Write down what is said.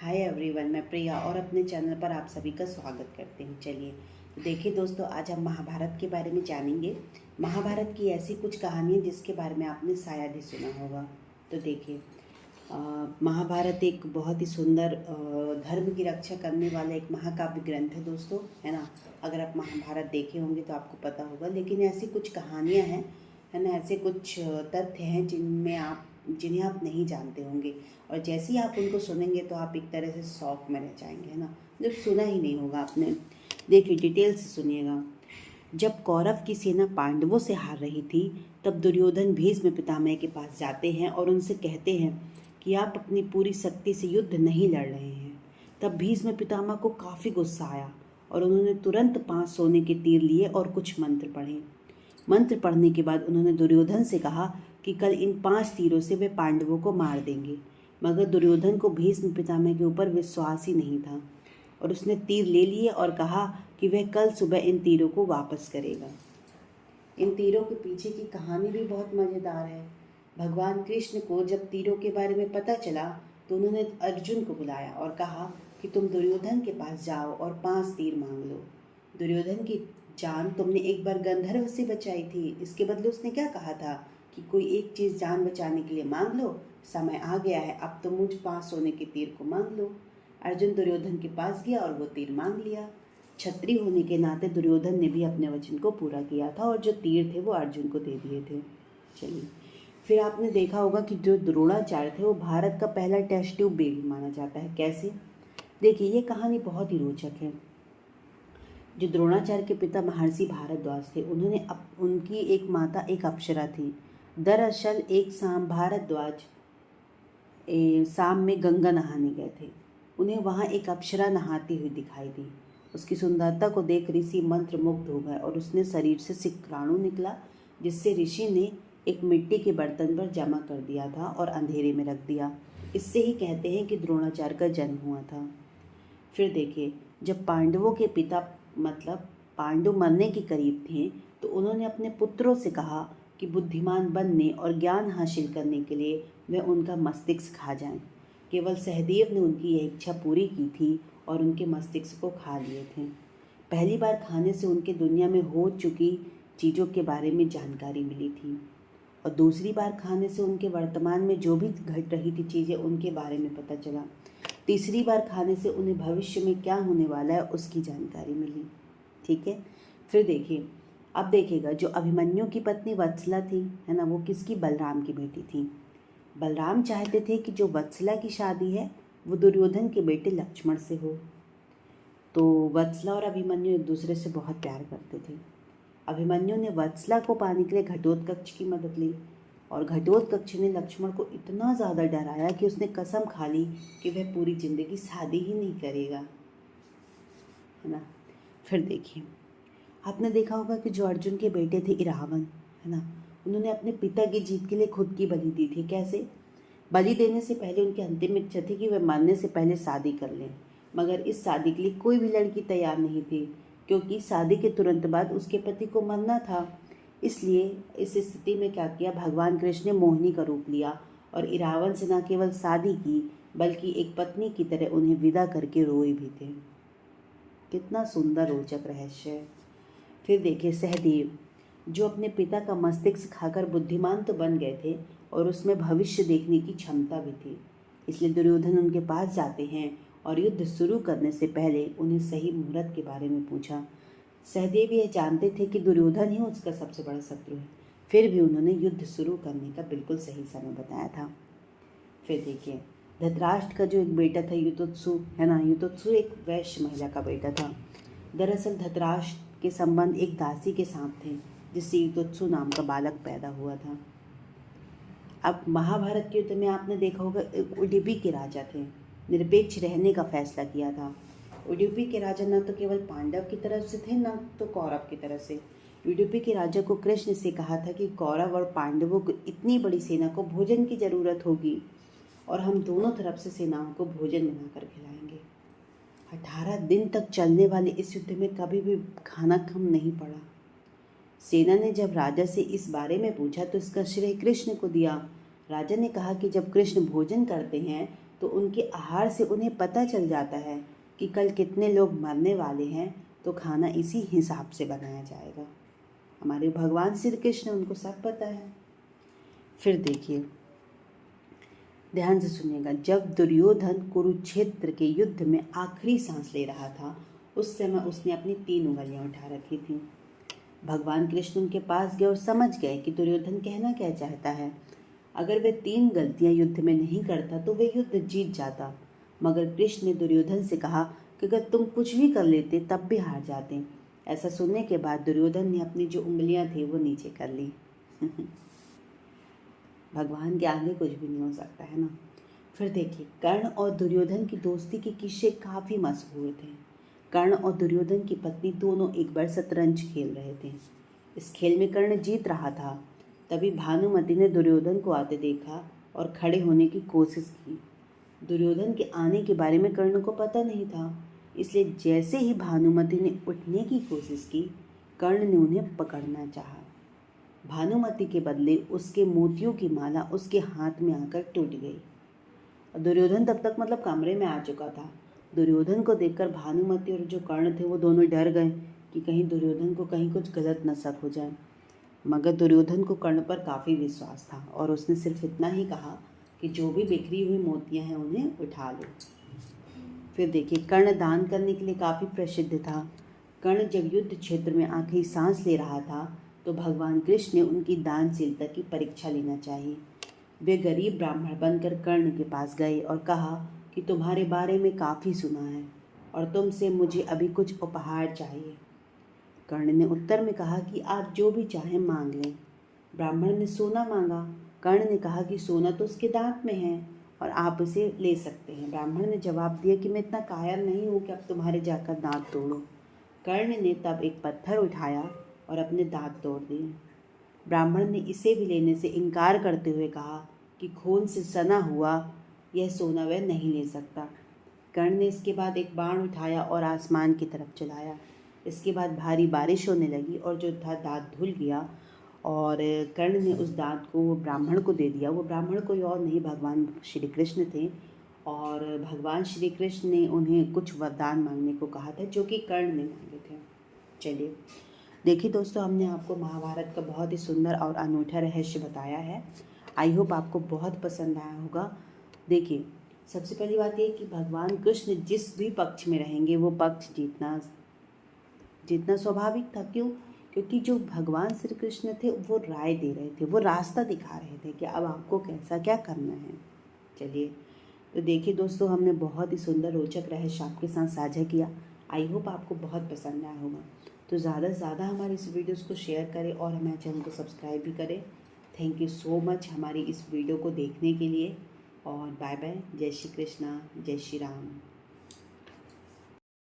Hi everyone, मैं प्रिया और अपने चैनल पर आप सभी का स्वागत करती हूँ। चलिए तो देखिए दोस्तों, आज हम महाभारत के बारे में जानेंगे। महाभारत की ऐसी कुछ कहानियाँ जिसके बारे में आपने शायद ही सुना होगा। तो देखिए, महाभारत एक बहुत ही सुंदर धर्म की रक्षा करने वाला एक महाकाव्य ग्रंथ है दोस्तों, है ना। अगर आप महाभारत देखे होंगे तो आपको पता होगा, लेकिन ऐसी कुछ कहानियाँ हैं, है ना, ऐसे कुछ तथ्य हैं जिन्हें आप नहीं जानते होंगे। और जैसे ही आप उनको सुनेंगे तो आप एक तरह से शौक में रह जाएंगे, है ना, जब सुना ही नहीं होगा आपने। देखिए, डिटेल से सुनिएगा। जब कौरव की सेना पांडवों से हार रही थी, तब दुर्योधन भीष्म पितामह के पास जाते हैं और उनसे कहते हैं कि आप अपनी पूरी शक्ति से युद्ध नहीं लड़ रहे हैं। तब भीष्म पितामह को काफ़ी गुस्सा आया और उन्होंने तुरंत 5 सोने के तीर लिए और कुछ मंत्र पढ़े। मंत्र पढ़ने के बाद उन्होंने दुर्योधन से कहा कि कल इन 5 तीरों से वे पांडवों को मार देंगे। मगर दुर्योधन को भीष्म पितामह के ऊपर विश्वास ही नहीं था और उसने तीर ले लिए और कहा कि वह कल सुबह इन तीरों को वापस करेगा। इन तीरों के पीछे की कहानी भी बहुत मज़ेदार है। भगवान कृष्ण को जब तीरों के बारे में पता चला तो उन्होंने अर्जुन को बुलाया और कहा कि तुम दुर्योधन के पास जाओ और 5 तीर मांग लो। दुर्योधन की जान तुमने एक बार गंधर्व से बचाई थी, इसके बदले उसने क्या कहा था कि कोई एक चीज़ जान बचाने के लिए मांग लो। समय आ गया है, अब तो मुझ 5 सोने के तीर को मांग लो। अर्जुन दुर्योधन के पास गया और वो तीर मांग लिया। क्षत्रिय होने के नाते दुर्योधन ने भी अपने वचन को पूरा किया था और जो तीर थे वो अर्जुन को दे दिए थे। चलिए, फिर आपने देखा होगा कि जो द्रोणाचार्य थे वो भारत का पहला टेस्ट ट्यूब बेबी माना जाता है। कैसे? देखिए, ये कहानी बहुत ही रोचक है। जो द्रोणाचार्य के पिता महर्षि भारद्वाज थे, उनकी एक माता एक अप्सरा थी। दरअसल एक शाम भारद्वाज शाम में गंगा नहाने गए थे। उन्हें वहाँ एक अप्सरा नहाती हुई दिखाई दी। उसकी सुंदरता को देख ऋषि मंत्रमुग्ध हो गए और उसने शरीर से शुक्राणु निकला, जिससे ऋषि ने एक मिट्टी के बर्तन पर जमा कर दिया था और अंधेरे में रख दिया। इससे ही कहते हैं कि द्रोणाचार्य का जन्म हुआ था। फिर देखिए, जब पांडवों के पिता मतलब पांडु मरने के करीब थे तो उन्होंने अपने पुत्रों से कहा कि बुद्धिमान बनने और ज्ञान हासिल करने के लिए वे उनका मस्तिष्क खा जाएं। केवल सहदेव ने उनकी यह इच्छा पूरी की थी और उनके मस्तिष्क को खा लिए थे। पहली बार खाने से उनके दुनिया में हो चुकी चीज़ों के बारे में जानकारी मिली थी और दूसरी बार खाने से उनके वर्तमान में जो भी घट रही थी चीज़ें उनके बारे में पता चला। तीसरी बार खाने से उन्हें भविष्य में क्या होने वाला है उसकी जानकारी मिली। ठीक है, फिर देखिए, अब देखिएगा, जो अभिमन्यु की पत्नी वत्सला थी, है ना, वो किसकी? बलराम की बेटी थी। बलराम चाहते थे कि जो वत्सला की शादी है वो दुर्योधन के बेटे लक्ष्मण से हो। तो वत्सला और अभिमन्यु एक दूसरे से बहुत प्यार करते थे। अभिमन्यु ने वत्सला को पाने के लिए घटोत्कच की मदद ली और घटोत्कच ने लक्ष्मण को इतना ज़्यादा डराया कि उसने कसम खा ली कि वह पूरी जिंदगी शादी ही नहीं करेगा, है ना। फिर देखिए, आपने देखा होगा कि जो अर्जुन के बेटे थे इरावन, है ना, उन्होंने अपने पिता की जीत के लिए खुद की बलि दी थी। कैसे? बलि देने से पहले उनकी अंतिम इच्छा थी कि वे मरने से पहले शादी कर लें, मगर इस शादी के लिए कोई भी लड़की तैयार नहीं थी, क्योंकि शादी के तुरंत बाद उसके पति को मरना था। इसलिए इस स्थिति में क्या किया, भगवान कृष्ण ने मोहिनी का रूप लिया और इरावन से न केवल शादी की बल्कि एक पत्नी की तरह उन्हें विदा करके रोए भी थे। कितना सुंदर रोचक रहस्य है। फिर देखिए, सहदेव, जो अपने पिता का मस्तिष्क खाकर बुद्धिमान तो बन गए थे और उसमें भविष्य देखने की क्षमता भी थी। इसलिए दुर्योधन उनके पास जाते हैं और युद्ध शुरू करने से पहले उन्हें सही मुहूर्त के बारे में पूछा। सहदेव यह जानते थे कि दुर्योधन ही उसका सबसे बड़ा शत्रु है, फिर भी उन्होंने युद्ध शुरू करने का बिल्कुल सही समय बताया था। फिर देखिए, धृतराष्ट्र का जो एक बेटा था युधिष्ठिर, है ना, युधिष्ठिर एक वैश्य महिला का बेटा था। दरअसल धृतराष्ट्र के संबंध एक दासी के साथ थे, जिससे युधिष्ठिर नाम का बालक पैदा हुआ था। अब महाभारत के युद्ध में आपने देखा होगा, उडुपी के राजा थे, निरपेक्ष रहने का फैसला किया था। उडुपी के राजा न तो केवल पांडव की तरफ से थे, न तो कौरव की तरफ से। उडुपी के राजा को कृष्ण से कहा था कि कौरव और पांडवों को इतनी बड़ी सेना को भोजन की जरूरत होगी और हम दोनों तरफ से सेनाओं को भोजन बनाकर खिलाएंगे। 18 दिन तक चलने वाले इस युद्ध में कभी भी खाना कम नहीं पड़ा। सेना ने जब राजा से इस बारे में पूछा तो इसका श्रेय कृष्ण को दिया। राजा ने कहा कि जब कृष्ण भोजन करते हैं तो उनके आहार से उन्हें पता चल जाता है कि कल कितने लोग मरने वाले हैं, तो खाना इसी हिसाब से बनाया जाएगा। हमारे भगवान श्री कृष्ण, उनको सब पता है। फिर देखिए, ध्यान से सुनिएगा। जब दुर्योधन कुरुक्षेत्र के युद्ध में आखिरी सांस ले रहा था, उस समय उसने अपनी 3 उंगलियां उठा रखी थीं। भगवान कृष्ण उनके पास गए और समझ गए कि दुर्योधन कहना क्या चाहता है। अगर वह 3 गलतियां युद्ध में नहीं करता तो वह युद्ध जीत जाता, मगर कृष्ण ने दुर्योधन से कहा कि अगर तुम कुछ भी कर लेते तब भी हार जाते। ऐसा सुनने के बाद दुर्योधन ने अपनी जो उंगलियां थी वो नीचे कर ली। भगवान के आगे कुछ भी नहीं हो सकता, है ना। फिर देखिए, कर्ण और दुर्योधन की दोस्ती के किस्से काफ़ी मशहूर थे। कर्ण और दुर्योधन की पत्नी दोनों एक बार शतरंज खेल रहे थे। इस खेल में कर्ण जीत रहा था। तभी भानुमति ने दुर्योधन को आते देखा और खड़े होने की कोशिश की। दुर्योधन के आने के बारे में कर्ण को पता नहीं था, इसलिए जैसे ही भानुमति ने उठने की कोशिश की, कर्ण ने उन्हें पकड़ना चाहा। भानुमति के बदले उसके मोतियों की माला उसके हाथ में आकर टूट गई। दुर्योधन तब तक मतलब कमरे में आ चुका था। दुर्योधन को देखकर भानुमति और जो कर्ण थे वो दोनों डर गए कि कहीं दुर्योधन को कहीं कुछ गलत न शक हो जाए। मगर दुर्योधन को कर्ण पर काफ़ी विश्वास था और उसने सिर्फ इतना ही कहा कि जो भी बिखरी हुई मोतियां हैं उन्हें उठा लो। फिर देखिए, कर्ण दान करने के लिए काफ़ी प्रसिद्ध था। कर्ण जब युद्ध क्षेत्र में आखिरी सांस ले रहा था तो भगवान कृष्ण ने उनकी दानशीलता की परीक्षा लेना चाहिए। वे गरीब ब्राह्मण बनकर कर्ण के पास गए और कहा कि तुम्हारे बारे में काफ़ी सुना है और तुमसे मुझे अभी कुछ उपहार चाहिए। कर्ण ने उत्तर में कहा कि आप जो भी चाहें मांग लें। ब्राह्मण ने सोना मांगा। कर्ण ने कहा कि सोना तो उसके दांत में है और आप उसे ले सकते हैं। ब्राह्मण ने जवाब दिया कि मैं इतना कायर नहीं हूँ कि अब तुम्हारे जाकर दांत तोड़ूं। कर्ण ने तब एक पत्थर उठाया और अपने दांत तोड़ दिए। ब्राह्मण ने इसे भी लेने से इनकार करते हुए कहा कि खून से सना हुआ यह सोना वह नहीं ले सकता। कर्ण ने इसके बाद एक बाण उठाया और आसमान की तरफ चलाया। इसके बाद भारी बारिश होने लगी और जो था दांत धुल गया और कर्ण ने उस दांत को ब्राह्मण को दे दिया। वो ब्राह्मण कोई और नहीं, भगवान श्री कृष्ण थे और भगवान श्री कृष्ण ने उन्हें कुछ वरदान मांगने को कहा था जो कि कर्ण ने मांगे थे। चलिए देखिए दोस्तों, हमने आपको महाभारत का बहुत ही सुंदर और अनूठा रहस्य बताया है। आई होप आपको बहुत पसंद आया होगा। देखिए, सबसे पहली बात ये कि भगवान कृष्ण जिस भी पक्ष में रहेंगे वो पक्ष जीतना स्वाभाविक था। क्यों? क्योंकि जो भगवान श्री कृष्ण थे वो राय दे रहे थे, वो रास्ता दिखा रहे थे कि अब आपको कैसा क्या करना है। चलिए, तो देखिए दोस्तों, हमने बहुत ही सुंदर रोचक रहस्य आपके साथ साझा किया। आई होप आपको बहुत पसंद आया होगा। तो ज़्यादा से ज़्यादा हमारे इस वीडियोस को शेयर करें और हमारे चैनल को सब्सक्राइब भी करें। थैंक यू सो मच हमारी इस वीडियो को देखने के लिए और बाय बाय। जय श्री कृष्णा, जय श्री राम।